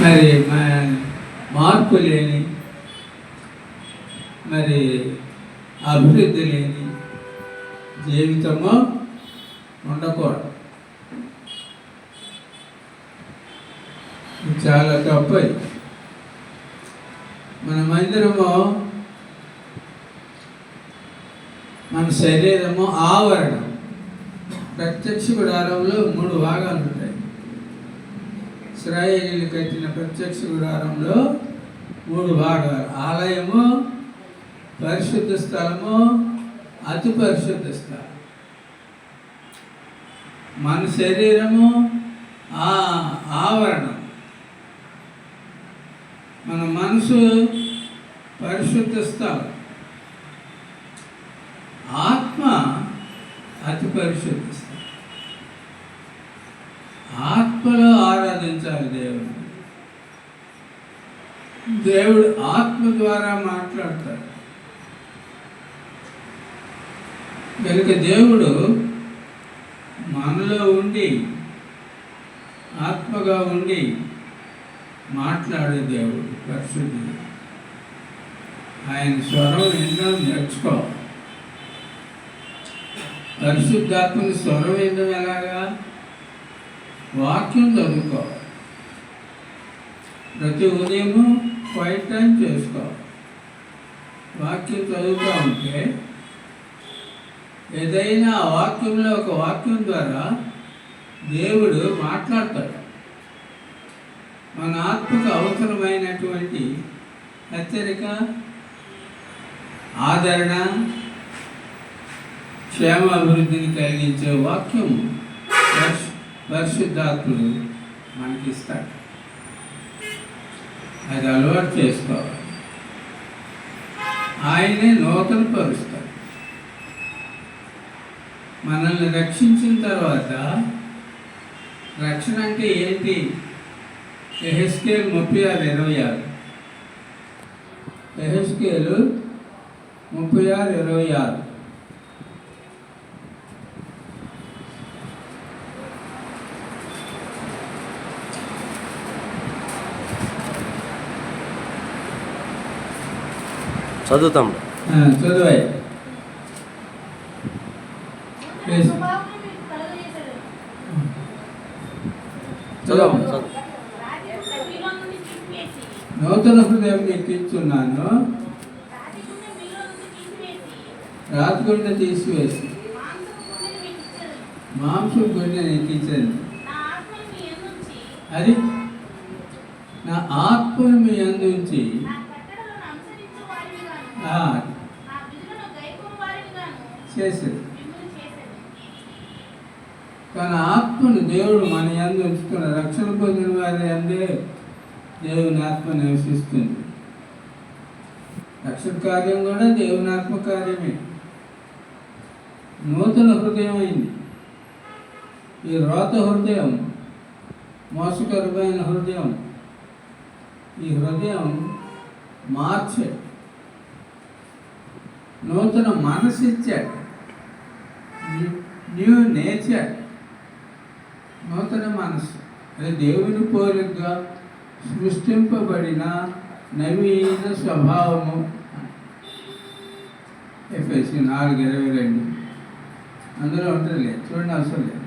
మరి మార్పు లేని, మరి అభివృద్ధి లేని జీవితము ఉండకూడదు. చాలా తప్పు. మనమందరము మన శరీరము ఆవరణం. ప్రత్యక్ష గుడారంలో 3 భాగాలు ఉంటాయి. ఇశ్రాయేలీయులు కట్టిన ప్రత్యక్ష గుడారంలో 3 భాగాలు: ఆలయము, పరిశుద్ధ స్థలము, అతి పరిశుద్ధ స్థలం. మన శరీరము ఆవరణం. మన మనసు పరిశుద్ధ స్థలం, ఆత్మ అతి పరిశుద్ధ స్థలం. ఆత్మలో ఆరాధించాలి దేవుడు. దేవుడు ఆత్మ ద్వారా మాట్లాడతాడు. కనుక దేవుడు మనలో ఉండి, ఆత్మగా ఉండి మాట్లాడే దేవుడు పరిశుద్ధుడు. ఆయన స్వరం వినడం నేర్చుకోవాలి. పరిశుద్ధాత్మని స్వరం వినడం ఎలాగా? వాక్యం చదువుకోవాలి. ప్రతి ఉదయము క్వైట్ టైం చేసుకోవాలి. వాక్యం చదువుతూ ఉంటే ఏదైనా వాక్యంలో ఒక వాక్యం ద్వారా దేవుడు మాట్లాడతాడు. మన ఆత్మకు అవసరమైనటువంటి హెచ్చరిక, ఆదరణ, క్షేమాభివృద్ధిని కలిగించే వాక్యము పరిశుద్ధాత్ముడు మనకిస్తాడు. అది అలవాటు చేసుకోవాలి. ఆయనే నూతన పరుస్తాడు. మనల్ని రక్షించిన తర్వాత, రక్షణ అంటే ఏంటి? యెహెజ్కేలు 36:26. యెహెజ్కేలు 36:26. చదువుతాం. చదువాయి. నూతన హృదయం మీకు ఇచ్చున్నాను, రాతి గుండె తీసివేసి మాంసం గుండె నీకు ఇచ్చాను. అది నా ఆత్మను మీ అందించి చేసేది. తన ఆత్మను దేవుడు మన యందు ఉంచుకున్న రక్షణ పొందిన వారి అందే దేవుని ఆత్మ నివసిస్తుంది. రక్షణ కార్యం కూడా దేవుని ఆత్మ కార్యమే. నూతన హృదయం అయింది. ఈ రోత హృదయం, మోసకరమైన హృదయం, ఈ హృదయం మార్చే నూతన మనసు ఇచ్చాడు. న్యూ నేచర్, నూతన మనసు. అది దేవుని పోలికగా సృష్టింపబడిన నవీన స్వభావము. ఎఫెసీ 4:22 అందులో ఉంటుంది. లేదు, చూడండి, అవసరం లేదు.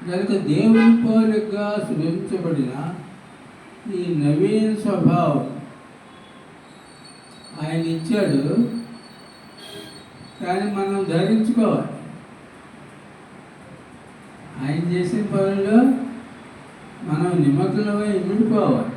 కనుక దేవుని పోలికగా సృష్టించబడిన ఈ నవీన స్వభావం ఆయన ఇచ్చాడు. కానీ మనం ధరించుకోవాలి. ఆయన చేసిన పనుల్లో మనం నిమగ్నమై ఇమిడిపోవాలి.